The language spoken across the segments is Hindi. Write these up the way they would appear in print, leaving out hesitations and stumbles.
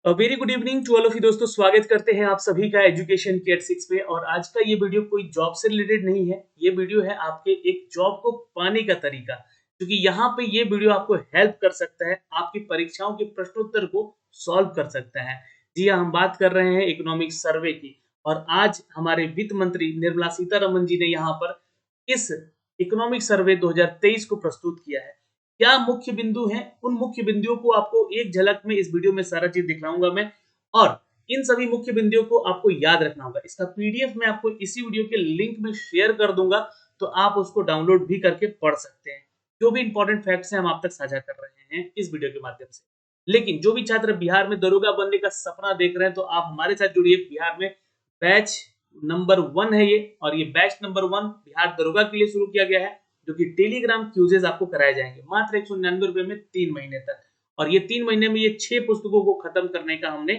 Very good evening to all of you दोस्तों। स्वागत करते हैं आप सभी का एजुकेशन के 6 पे। और आज का ये वीडियो कोई जॉब से रिलेटेड नहीं है, ये वीडियो है आपके एक जॉब को पाने का तरीका, क्योंकि यहाँ पे ये वीडियो आपको हेल्प कर सकता है, आपकी परीक्षाओं के प्रश्नोत्तर को सॉल्व कर सकता है। जी हाँ, हम बात कर रहे हैं इकोनॉमिक सर्वे की। और आज हमारे वित्त मंत्री निर्मला सीतारमन जी ने यहाँ पर इस इकोनॉमिक सर्वे 2023 को प्रस्तुत किया है। क्या मुख्य बिंदु हैं, उन मुख्य बिंदुओं को आपको एक झलक में इस वीडियो में सारा चीज दिखलाऊंगा मैं। और इन सभी मुख्य बिंदुओं को आपको याद रखना होगा। इसका पीडीएफ मैं आपको इसी वीडियो के लिंक में शेयर कर दूंगा, तो आप उसको डाउनलोड भी करके पढ़ सकते हैं। जो भी इंपॉर्टेंट फैक्ट्स हैं हम आप तक साझा कर रहे हैं इस वीडियो के माध्यम से। लेकिन जो भी छात्र बिहार में दरोगा बनने का सपना देख रहे हैं, तो आप हमारे साथ जुड़िए। बिहार में बैच नंबर 1 है ये, और ये बैच नंबर 1 बिहार दरोगा के लिए शुरू किया गया है, जो कि टेलीग्राम क्यूजेज आपको कराए जाएंगे मात्र 199 रुपए में 3 महीने तक। और ये 3 महीने में ये 6 पुस्तकों को खत्म करने का हमने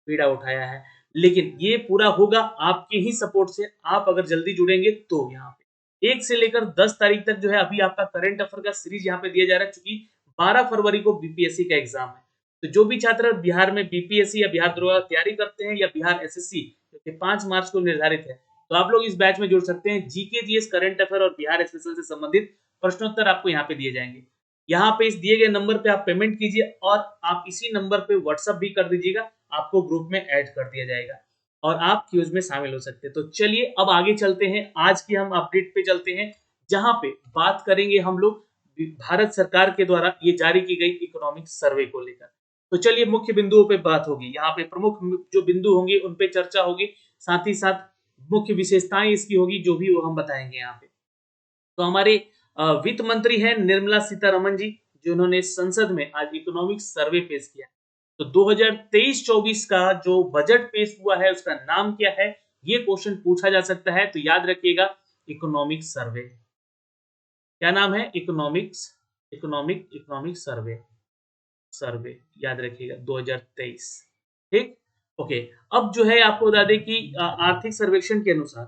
बीड़ा उठाया है। लेकिन ये पूरा होगा आपके ही सपोर्ट से। आप अगर जल्दी जुड़ेंगे तो यहाँ पे 1 से लेकर 10 तारीख तक जो है अभी आपका करंट अफेयर का सीरीज यहाँ पे दिया जा रहा है, क्योंकि 12 फरवरी को बीपीएससी का एग्जाम है। तो जो भी छात्र बिहार में बीपीएससी या बिहार दरोगा तैयारी करते हैं, या बिहार एसएससी जो कि 5 मार्च को निर्धारित है, तो आप लोग इस बैच में जुड़ सकते हैं। जीके जीएस करंट अफेयर और बिहार एसएससी से संबंधित प्रश्नोत्तर आपको यहाँ पे दिए जाएंगे। यहाँ पे इस दिए गए नंबर पे आप पेमेंट कीजिए, और आप इसी नंबर पे व्हाट्सएप भी कर दीजिएगा, आपको ग्रुप में ऐड कर दिया जाएगा और आप क्यूज में शामिल हो सकते हैं। तो चलिए अब आगे चलते हैं, आज की हम अपडेट पे चलते हैं, जहां पे बात करेंगे हम लोग भारत सरकार के द्वारा ये जारी की गई इकोनॉमिक सर्वे को लेकर। तो चलिए मुख्य बिंदुओं पे बात होगी, यहाँ पे प्रमुख जो बिंदु होंगे उन पे चर्चा होगी, साथ ही साथ मुख्य विशेषताएं इसकी होगी, जो भी वो हम बताएंगे यहाँ पे। तो हमारे वित्त मंत्री हैं निर्मला सीतारमन जी, जिन्होंने संसद में आज इकोनॉमिक सर्वे पेश किया। तो 2023-24 का जो बजट पेश हुआ है उसका नाम क्या है, ये क्वेश्चन पूछा जा सकता है। तो याद रखिएगा, इकोनॉमिक सर्वे। क्या नाम है? Economic survey. सर्वे याद रखिएगा 2023। ठीक, ओके। अब जो है आपको बता दें कि आर्थिक सर्वेक्षण के अनुसार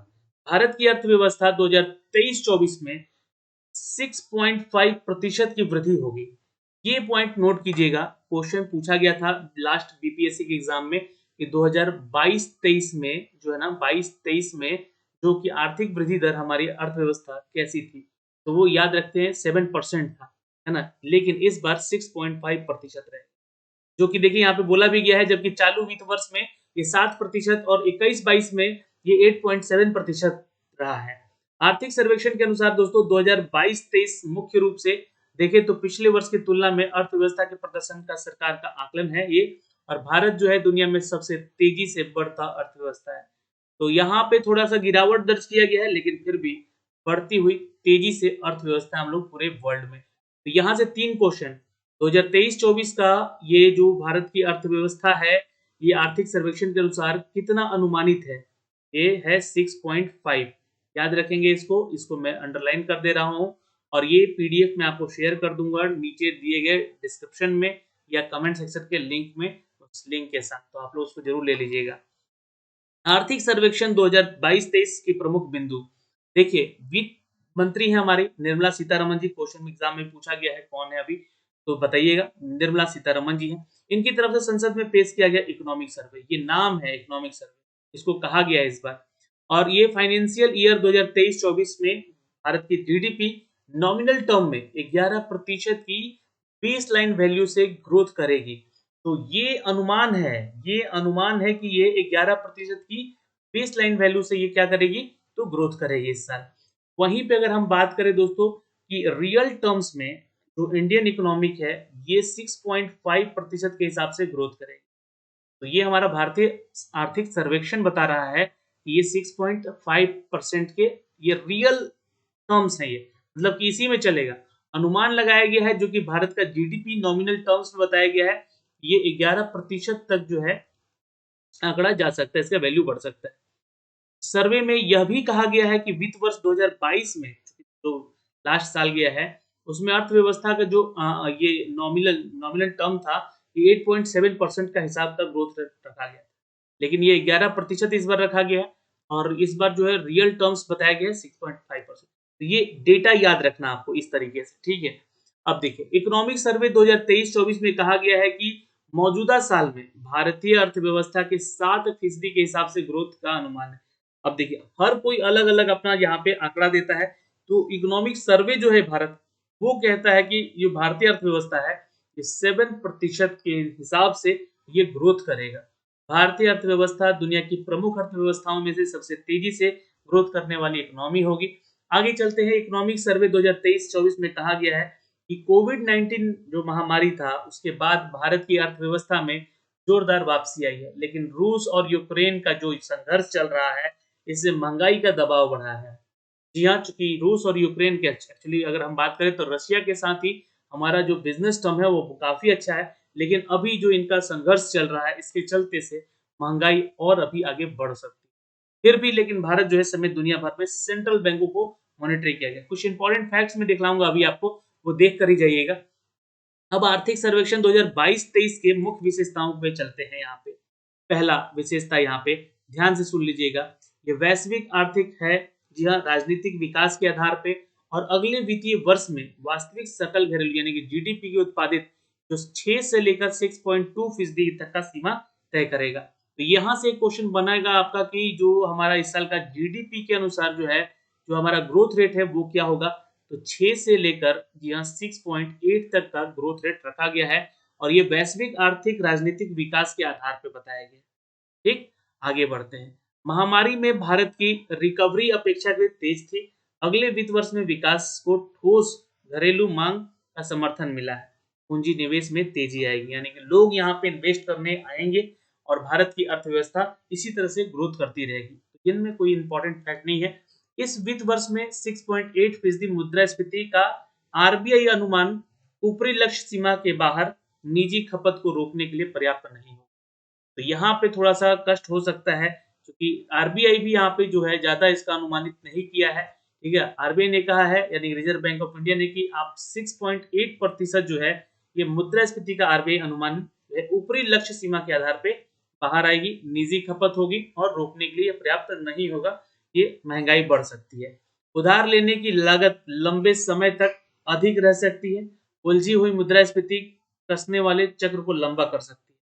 भारत की अर्थव्यवस्था 2023-24 में 6.5% की वृद्धि होगी। ये पॉइंट नोट कीजिएगा, क्वेश्चन पूछा गया था लास्ट बीपीएससी के एग्जाम में कि 2022-23 में जो है ना 22-23 में जो कि आर्थिक वृद्धि दर हमारी अर्थव्यवस्था कैसी थी, तो वो याद रखते हैं 7% था, है ना। लेकिन इस बार 6.5% रहे, जो कि देखिए यहाँ पे बोला भी गया है। जबकि चालू वित्त वर्ष में ये 7% और 21-22 में ये 8.7% रहा है। आर्थिक सर्वेक्षण के अनुसार दोस्तों 2022-23 मुख्य रूप से देखें तो पिछले वर्ष की तुलना में अर्थव्यवस्था के प्रदर्शन का सरकार का आकलन है ये। और भारत जो है दुनिया में सबसे तेजी से बढ़ता अर्थव्यवस्था है। तो यहाँ पे थोड़ा सा गिरावट दर्ज किया गया है, लेकिन फिर भी बढ़ती हुई तेजी से अर्थव्यवस्था हम लोग पूरे वर्ल्ड में। तो यहाँ से 3 क्वेश्चन 2023-24 का ये जो भारत की अर्थव्यवस्था है, ये आर्थिक सर्वेक्षण के अनुसार कितना अनुमानित है? ये है 6.5। याद रखेंगे इसको मैं अंडरलाइन कर दे रहा हूँ, और ये पीडीएफ मैं आपको शेयर कर दूंगा नीचे दिए गए डिस्क्रिप्शन में या कमेंट सेक्शन के लिंक में, उस लिंक के साथ, तो आप लोग उसको जरूर ले लीजिएगा। आर्थिक सर्वेक्षण 2022-23 की प्रमुख बिंदु देखिए, वित्त मंत्री हैं हमारी निर्मला सीतारमन जी। क्वेश्चन एग्जाम में पूछा गया है कौन है अभी, तो बताइएगा, निर्मला सीतारमन जी हैं। इनकी तरफ से संसद में पेश किया गया इकोनॉमिक सर्वे, ये नाम है इकोनॉमिक सर्वे, इसको कहा गया है इस बार। और ये फाइनेंशियल ईयर 2023-24 में भारत की जीडीपी नॉमिनल टर्म में 11% की बेस लाइन वैल्यू से ग्रोथ करेगी। तो ये अनुमान है कि ये 11% की बेस लाइन वैल्यू से ये क्या करेगी, तो ग्रोथ करेगी इस साल। वहीं पे अगर हम बात करें दोस्तों कि रियल टर्म्स में जो इंडियन इकोनॉमिक है, ये 6.5% के हिसाब से ग्रोथ करेगी। तो ये हमारा भारतीय आर्थिक सर्वेक्षण बता रहा है कि ये 6.5% के ये रियल टर्म्स है, ये मतलब कि इसी में चलेगा। अनुमान लगाया गया है जो कि भारत का जीडीपी नॉमिनल टर्म्स में बताया गया है, ये 11% तक जो है आंकड़ा जा सकता है, इसका वैल्यू बढ़ सकता है। सर्वे में यह भी कहा गया है कि वित्त वर्ष 2022 में जो लास्ट साल गया है, उसमें अर्थव्यवस्था का जो ये नॉमिनल टर्म था, ये 8.7% का हिसाब तक ग्रोथ रखा गया, लेकिन ये 11% इस बार रखा गया है। और इस बार जो है रियल टर्म्स बताया गया है 6.5%। तो ये डेटा याद रखना आपको इस तरीके से, ठीक है। अब देखिए, इकोनॉमिक सर्वे 2023-24 में कहा गया है कि मौजूदा साल में भारतीय अर्थव्यवस्था के 7% के हिसाब से ग्रोथ का अनुमान है। अब देखिए हर कोई अलग अलग अपना यहाँ पे आंकड़ा देता है, तो इकोनॉमिक सर्वे जो है भारत, वो कहता है कि ये भारतीय अर्थव्यवस्था है ये 7% के हिसाब से ये ग्रोथ करेगा। भारतीय अर्थव्यवस्था दुनिया की प्रमुख अर्थव्यवस्थाओं में से सबसे तेजी से ग्रोथ करने वाली इकोनॉमी होगी। आगे चलते हैं, इकोनॉमिक सर्वे 2023-24 में कहा गया है कि कोविड-19 जो महामारी था उसके बाद भारत की अर्थव्यवस्था में जोरदार वापसी आई है, लेकिन रूस और यूक्रेन का जो संघर्ष चल रहा है इससे महंगाई का दबाव बढ़ा है। जी हाँ, चूंकि रूस और यूक्रेन के एक्चुअली अगर हम बात करें तो रशिया के साथ ही हमारा जो बिजनेस टर्म है वो काफी अच्छा है, लेकिन अभी जो इनका संघर्ष चल रहा है इसके चलते से महंगाई और अभी आगे बढ़ सकती है। फिर भी लेकिन भारत जो है समेत दुनिया भर में सेंट्रल बैंकों को मॉनिटर किया गया। कुछ इंपॉर्टेंट फैक्ट्स में दिखलाऊंगा अभी आपको, वो देख कर ही जाइएगा। अब आर्थिक सर्वेक्षण 2022-23 के मुख्य विशेषताओं पे चलते हैं। यहाँ पे पहला विशेषता यहाँ पे ध्यान से सुन लीजिएगा, ये वैश्विक आर्थिक है, जी हाँ, राजनीतिक विकास के आधार पे और अगले वित्तीय वर्ष में वास्तविक सकल घरेलू यानी कि जीडीपी की उत्पादित जो 6 से लेकर 6.2% तक का सीमा तय करेगा। तो यहाँ से एक क्वेश्चन बनाएगा आपका कि जो हमारा इस साल का जीडीपी के अनुसार जो है जो हमारा ग्रोथ रेट है वो क्या होगा। तो 6 से लेकर जी हाँ 6.8 तक का ग्रोथ रेट रखा गया है और ये वैश्विक आर्थिक राजनीतिक विकास के आधार पर बताया गया। ठीक, आगे बढ़ते हैं। महामारी में भारत की रिकवरी अपेक्षाकृत तेज थी। अगले वित्त वर्ष में विकास को ठोस घरेलू मांग का समर्थन मिला है। पूंजी निवेश में तेजी आएगी, यानी कि लोग यहाँ पे इन्वेस्ट करने आएंगे और भारत की अर्थव्यवस्था इसी तरह से ग्रोथ करती रहेगी। तो इनमें कोई इंपॉर्टेंट फैक्ट नहीं है। इस वित्त वर्ष में 6.8% मुद्रास्फीति का आरबीआई अनुमान ऊपरी लक्ष्य सीमा के बाहर निजी खपत को रोकने के लिए पर्याप्त नहीं हो। तो यहाँ पे थोड़ा-सा कष्ट हो सकता है, क्योंकि आरबीआई भी यहाँ पे जो है ज़्यादा इसका अनुमानित नहीं किया है, ठीक है? आरबीआई ने कहा है यानी रिजर्व बैंक ऑफ इंडिया ने कि आप 6.8% जो है ये मुद्रास्फीति का आरबीआई अनुमान जो है ऊपरी लक्ष्य सीमा के आधार पे बाहर आएगी, निजी खपत होगी और रोकने के लिए पर्याप्त नहीं होगा, ये महँगाई बढ़ सकती है। उधार लेने की लागत लंबे समय तक अधिक रह सकती है, उलझी हुई मुद्रास्फीति कसने वाले चक्र को लंबा कर सकती है।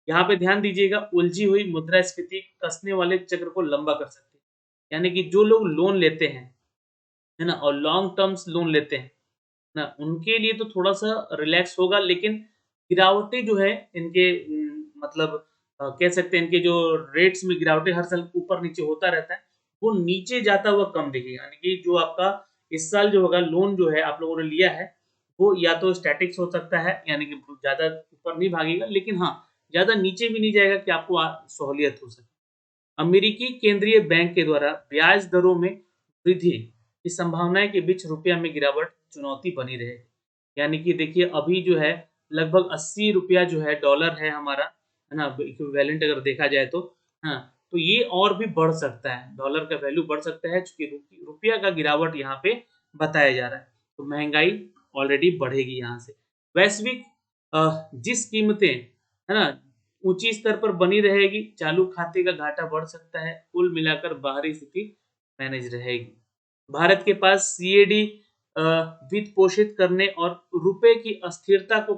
यहाँ पे ध्यान दीजिएगा, उलझी हुई मुद्रास्फीति कसने वाले चक्र को लंबा कर सकती है। यानी कि जो लोग लोन लेते हैं, है ना? और लॉन्ग टर्म्स लोन लेते हैं, ना? उनके लिए तो थोड़ा-सा रिलैक्स होगा, लेकिन गिरावटें जो है इनके मतलब कह सकते हैं इनके जो रेट्स में गिरावटें हर साल ऊपर-नीचे होता रहता है, वो नीचे जाता हुआ कम दिखेगा। यानी कि जो आपका इस साल जो होगा लोन जो है आप लोगों ने लिया है, वो या तो स्टैटिक्स हो सकता है, यानी कि ज़्यादा ऊपर नहीं भागेगा, लेकिन हाँ, ज़्यादा नीचे भी नहीं जाएगा कि आपको सहूलियत हो सके। अमेरिकी केंद्रीय बैंक के द्वारा ब्याज दरों में वृद्धि की संभावनाएं के बीच रुपया में गिरावट चुनौती बनी रहेगी। यानी कि देखिए अभी जो है लगभग 80 रुपया जो है डॉलर है हमारा, है ना? इक्विवेलेंट अगर देखा जाए तो, हाँ, तो ये और भी बढ़ सकता है, डॉलर का वैल्यू बढ़ सकता है क्योंकि रुपया का गिरावट यहाँ पे बताया जा रहा है। तो महंगाई ऑलरेडी बढ़ेगी यहाँ से। वैश्विक जिस कीमतें, है ना, ऊंची स्तर पर बनी रहेगी, चालू खाते का घाटा बढ़ सकता है, कुल मिलाकर बाहरी स्थिति मैनेज रहेगी। भारत के पास सीएडी वित्त पोषित करने और रुपए की अस्थिरता को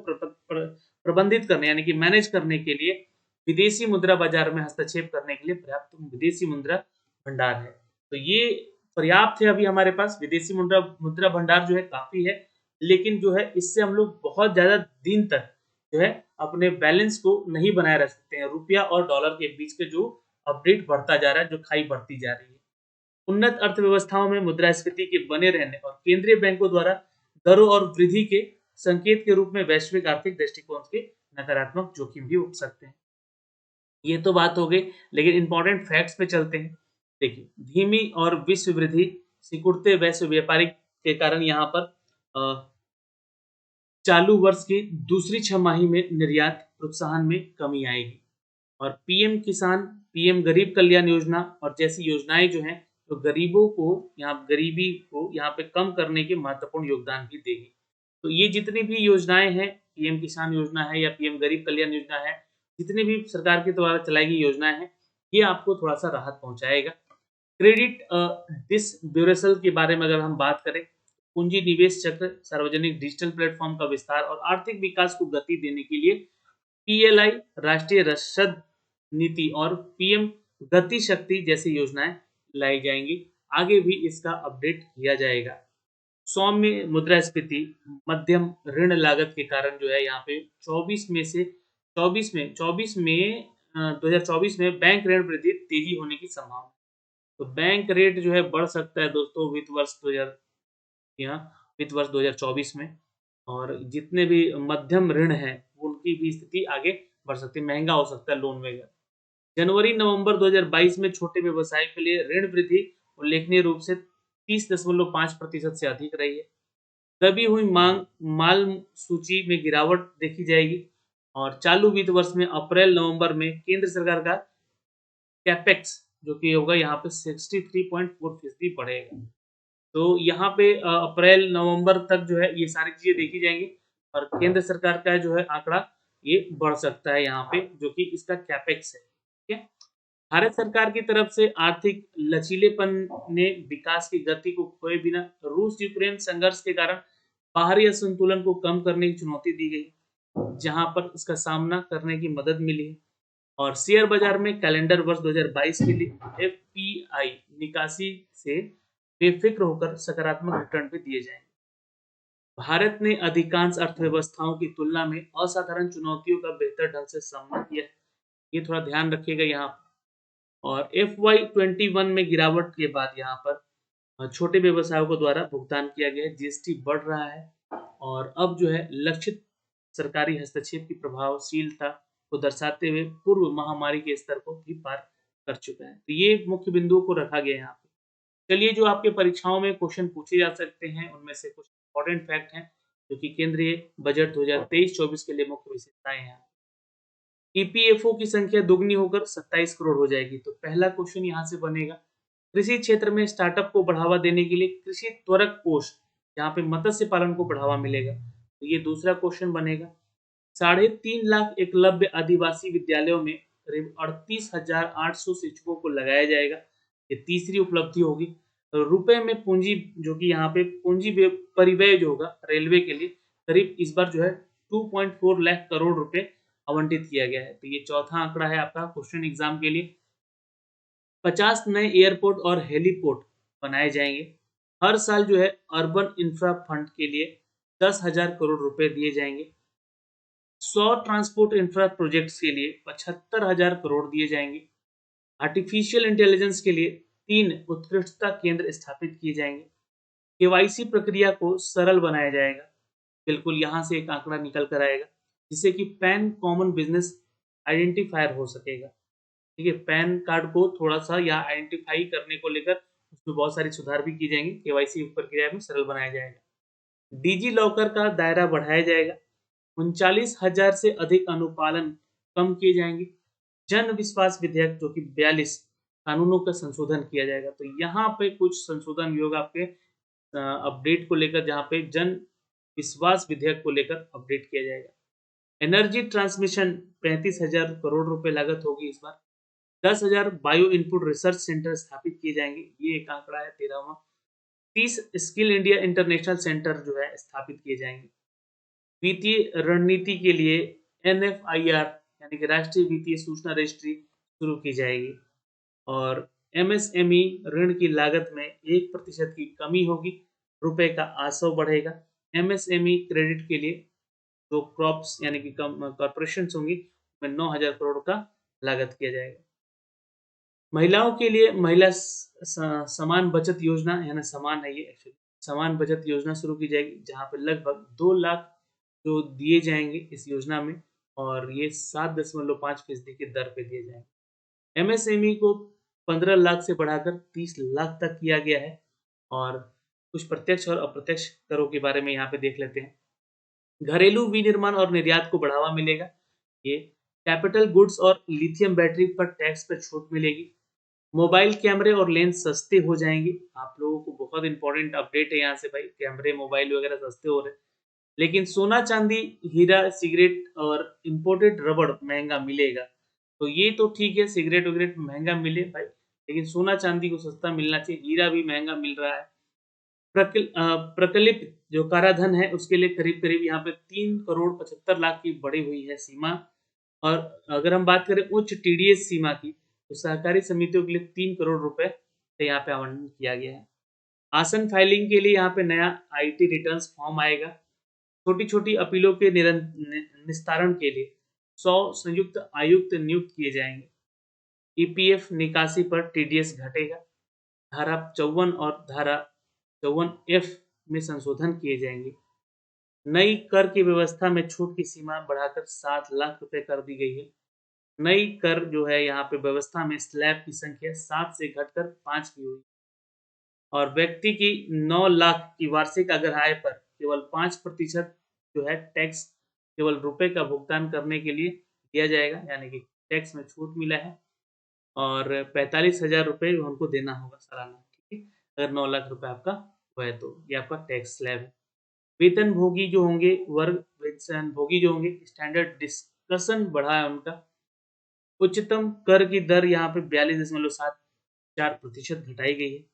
प्रबंधित करने यानी कि मैनेज करने के लिए विदेशी मुद्रा बाजार में हस्तक्षेप करने के लिए पर्याप्त विदेशी मुद्रा भंडार है। तो ये पर्याप्त है अभी हमारे पास विदेशी मुद्रा मुद्रा भंडार जो है काफी है, लेकिन जो है इससे हम लोग बहुत ज्यादा दिन तक जो है अपने बैलेंस को नहीं बनाए रख सकते हैं। रुपया और डॉलर के बीच के जो अपडेट बढ़ता जा रहा है, जो खाई बढ़ती जा रही है। उन्नत अर्थव्यवस्थाओं में मुद्रास्फीति के बने रहने और केंद्रीय बैंकों द्वारा दरों और वृद्धि के संकेत के रूप में वैश्विक आर्थिक दृष्टिकोण के नकारात्मक जोखिम भी उठ सकते हैं। ये तो बात हो गई, लेकिन इंपॉर्टेंट फैक्ट्स पे चलते हैं। देखिए, धीमी और विश्व वृद्धि सिकुड़ते वैश्व व्यापारिक के कारण यहाँ पर चालू वर्ष की दूसरी छमाही में निर्यात प्रोत्साहन में कमी आएगी और पीएम किसान, पीएम गरीब कल्याण योजना और जैसी योजनाएं जो हैं तो गरीबों को गरीबी को यहाँ पे कम करने के महत्वपूर्ण योगदान भी देगी। तो ये जितनी भी योजनाएं हैं, पीएम किसान योजना है या पीएम गरीब कल्याण योजना है, जितनी भी सरकार के द्वारा चलाई गई योजनाएं हैं, ये आपको थोड़ा सा राहत पहुंचाएगा। क्रेडिट डिसब्यूरेसल के बारे में अगर हम बात करें, पूंजी निवेश चक्र, सार्वजनिक डिजिटल प्लेटफॉर्म का विस्तार और आर्थिक विकास को गति देने के लिए PLI राष्ट्रीय रसद नीति और PM गति शक्ति जैसी योजनाएं लाई जाएंगी। आगे भी इसका अपडेट किया जाएगा। सौम्य मुद्रास्फीति मध्यम ऋण लागत के कारण जो है यहाँ पे 24 में 2024 में बैंक ऋण वृद्धि तेजी होने की संभावना। तो बैंक रेट जो है बढ़ सकता है दोस्तों वित्त वर्ष 2024 में। और जितने भी मध्यम ऋण हैं उनकी भी स्थिति आगे बढ़ सकती है, महंगा हो सकता है लोन वगैरह। जनवरी नवंबर 2022 में छोटे व्यवसाय के लिए ऋण वृद्धि उल्लेखनीय रूप से 30.5% से अधिक रही है। दबी हुई माल सूची में गिरावट देखी जाएगी। और चालू वित्त वर्ष में अप्रैल नवंबर में केंद्र सरकार का कैपेक्स जो कि होगा यहाँ पे 63.4% बढ़ेगा। तो यहाँ पे अप्रैल नवंबर तक जो है ये सारी चीजें देखी जाएंगी और केंद्र सरकार का जो है आंकड़ा ये बढ़ सकता है यहाँ पे, जो कि इसका कैपेक्स है। ठीक है, भारत सरकार की तरफ से आर्थिक लचीलेपन ने विकास की गति को खोए बिना रूस यूक्रेन संघर्ष के कारण बाहरी असंतुलन को कम करने की चुनौती दी गई, जहां पर इसका सामना करने की मदद मिली है। और शेयर बाजार में कैलेंडर वर्ष 2022 के लिए FPI निकासी से बेफिक्र होकर सकारात्मक रिटर्न भी दिए जाएंगे। भारत ने अधिकांश अर्थव्यवस्थाओं की तुलना में असाधारण चुनौतियों का बेहतर ढंग से सामना किया है, ये थोड़ा ध्यान रखिएगा यहाँ। और FY21 में गिरावट के बाद यहाँ पर छोटे व्यवसायों को द्वारा भुगतान किया गया, GST बढ़ रहा है और अब जो है लक्षित सरकारी हस्तक्षेप की प्रभावशीलता को दर्शाते हुए पूर्व महामारी के स्तर को भी पार कर चुका है। तो ये मुख्य बिंदुओं को रखा गया यहाँ पे। चलिए, जो आपके परीक्षाओं में क्वेश्चन पूछे जा सकते हैं उनमें से कुछ इंपॉर्टेंट फैक्ट हैं जो कि केंद्रीय बजट 2023-24 के लिए मुख्य विशेषताएं हैं। EPFO की संख्या दुगनी होकर 27 करोड़ हो जाएगी। तो पहला क्वेश्चन यहाँ से बनेगा, कृषि क्षेत्र में स्टार्टअप को बढ़ावा देने के लिए कृषि त्वरक कोष, यहाँ पे मत्स्य पालन को बढ़ावा मिलेगा। तो ये दूसरा क्वेश्चन बनेगा। 3.5 लाख एकलव्य आदिवासी विद्यालयों में करीब 38,800 शिक्षकों को लगाया जाएगा, ये तीसरी उपलब्धि होगी। रुपए में पूंजी जो कि यहाँ पे पूंजी परिव्यय जो होगा रेलवे के लिए करीब इस बार जो है 2.4 लाख करोड़ रुपए आवंटित किया गया है। तो ये चौथा आंकड़ा है आपका क्वेश्चन एग्जाम के लिए। 50 नए एयरपोर्ट और हेलीपोर्ट बनाए जाएंगे। हर साल जो है अर्बन इंफ्रा फंड के लिए 10,000 करोड़ रुपए दिए जाएंगे। 100 ट्रांसपोर्ट इंफ्रा प्रोजेक्ट्स के लिए 75,000 करोड़ दिए जाएंगे। आर्टिफिशियल इंटेलिजेंस के लिए 3 उत्कृष्टता केंद्र स्थापित किए जाएंगे। KYC प्रक्रिया को सरल बनाया जाएगा। बिल्कुल यहाँ से एक आंकड़ा निकल कर आएगा जिससे कि पैन कॉमन बिजनेस आइडेंटिफायर हो सकेगा। ठीक है, पैन कार्ड को थोड़ा सा या आइडेंटिफाई करने को लेकर उसमें बहुत सारी सुधार भी की जाएंगे। KYC प्रक्रिया में सरल बनाया जाएगा। डिजी लॉकर का दायरा बढ़ाया जाएगा। 39,000 से अधिक अनुपालन कम किए जाएंगे। जन विश्वास विधेयक जो कि 42 कानूनों का संशोधन किया जाएगा। तो यहाँ पे कुछ संशोधन योग आपके अपडेट को लेकर, जहाँ पे जन विश्वास विधेयक को लेकर अपडेट किया जाएगा। एनर्जी ट्रांसमिशन 35,000 करोड़ रुपए लागत होगी इस बार। 10,000 बायो इनपुट रिसर्च सेंटर स्थापित किए जाएंगे, ये एक आंकड़ा है 13वां। 30 स्किल इंडिया इंटरनेशनल सेंटर जो है स्थापित किए जाएंगे। वित्तीय रणनीति के लिए NFIR यानी कि राष्ट्रीय वित्तीय सूचना रजिस्ट्री शुरू की जाएगी। और MSME ऋण की लागत में 1% की कमी होगी, रुपए का आसव बढ़ेगा। MSME क्रेडिट के लिए जो क्रॉप्स यानी कि कॉर्पोरेशन होंगी में 9,000 करोड़ का लागत किया जाएगा। महिलाओं के लिए महिला समान बचत योजना, यानी समान है ये एक्चुअली, समान बचत योजना शुरू की जाएगी जहां पर लगभग 2 लाख जो दिए जाएंगे इस योजना में और ये 7.5% की दर पे दिए जाएंगे। MSME को 15 लाख से बढ़ाकर 30 लाख तक किया गया है। और कुछ प्रत्यक्ष और अप्रत्यक्ष करों के बारे में यहाँ पे देख लेते हैं। घरेलू विनिर्माण और निर्यात को बढ़ावा मिलेगा। ये कैपिटल गुड्स और लिथियम बैटरी पर टैक्स पर छूट मिलेगी। मोबाइल कैमरे और लेंस सस्ते हो जाएंगे। आप लोगों को बहुत इंपॉर्टेंट अपडेट है यहाँ से भाई, कैमरे मोबाइल वगैरह सस्ते हो रहे हैं। लेकिन सोना चांदी हीरा सिगरेट और इंपोर्टेड रबड़ महंगा मिलेगा। तो ये तो ठीक है, सिगरेट वगैरह महंगा मिले भाई, लेकिन सोना चांदी को सस्ता मिलना चाहिए। हीरा भी महंगा मिल रहा है। प्रकलित जो कराधान है उसके लिए करीब करीब यहाँ पे 3 करोड़ 75 लाख की बढ़ी हुई है सीमा। और अगर हम बात करें उच्च टीडीएस सीमा की, तो सहकारी समितियों के लिए 3 करोड़ रुपए यहाँ पे आवंटन किया गया है। आसन फाइलिंग के लिए यहाँ पे नया आईटी रिटर्न्स फॉर्म आएगा। छोटी-छोटी अपीलों के निस्तारण के लिए 100 संयुक्त आयुक्त नियुक्त किए जाएंगे। ईपीएफ निकासी पर टीडीएस घटेगा। धारा 54 और धारा 54F में संशोधन किए जाएंगे। नई कर की व्यवस्था में छूट की सीमा बढ़ाकर 7 लाख रुपए कर दी गई है। नई कर जो है यहाँ पे व्यवस्था में स्लैब की संख्या 7 से घटकर 5 की हुई और व्यक्ति की 9 लाख की वार्षिक अगर आय पर केवल 5% जो है टैक्स केवल रुपए का भुगतान करने के लिए दिया जाएगा, यानी कि टैक्स में छूट मिला है और 45,000 रुपये उनको देना होगा सालाना, ठीक है? अगर 9 लाख रुपए आपका हुआ है तो ये आपका टैक्स स्लैब है। वेतन भोगी जो होंगे, वर्ग वेतन भोगी जो होंगे, स्टैंडर्ड डिस्कशन बढ़ा है उनका। उच्चतम कर की दर यहाँ पे 42.74% घटाई गई है।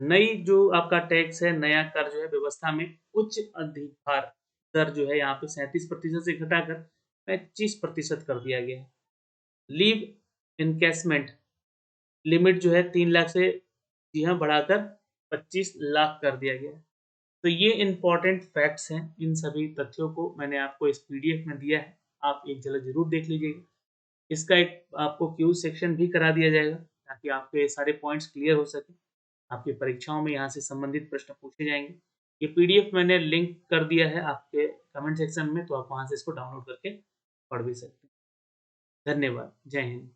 नई जो आपका टैक्स है, नया कर जो है व्यवस्था में उच्च अधिभार दर जो है यहाँ पे 37% से घटाकर 25% कर दिया गया है। लीव इनकेसमेंट लिमिट जो है 3 लाख से जी हाँ बढ़ाकर 25 लाख कर दिया गया है। तो ये इम्पोर्टेंट फैक्ट्स हैं। इन सभी तथ्यों को मैंने आपको इस पीडीएफ में दिया है। आप एक झलक ज़रूर देख लीजिएगा। इसका एक आपको क्यूज़ सेक्शन भी करा दिया जाएगा ताकि आपके सारे पॉइंट्स क्लियर हो सकें। आपकी परीक्षाओं में यहाँ से संबंधित प्रश्न पूछे जाएँगे। ये पीडीएफ मैंने लिंक कर दिया है आपके कमेंट सेक्शन में, तो आप वहाँ से इसको डाउनलोड करके पढ़ भी सकते हैं। धन्यवाद। जय हिंद।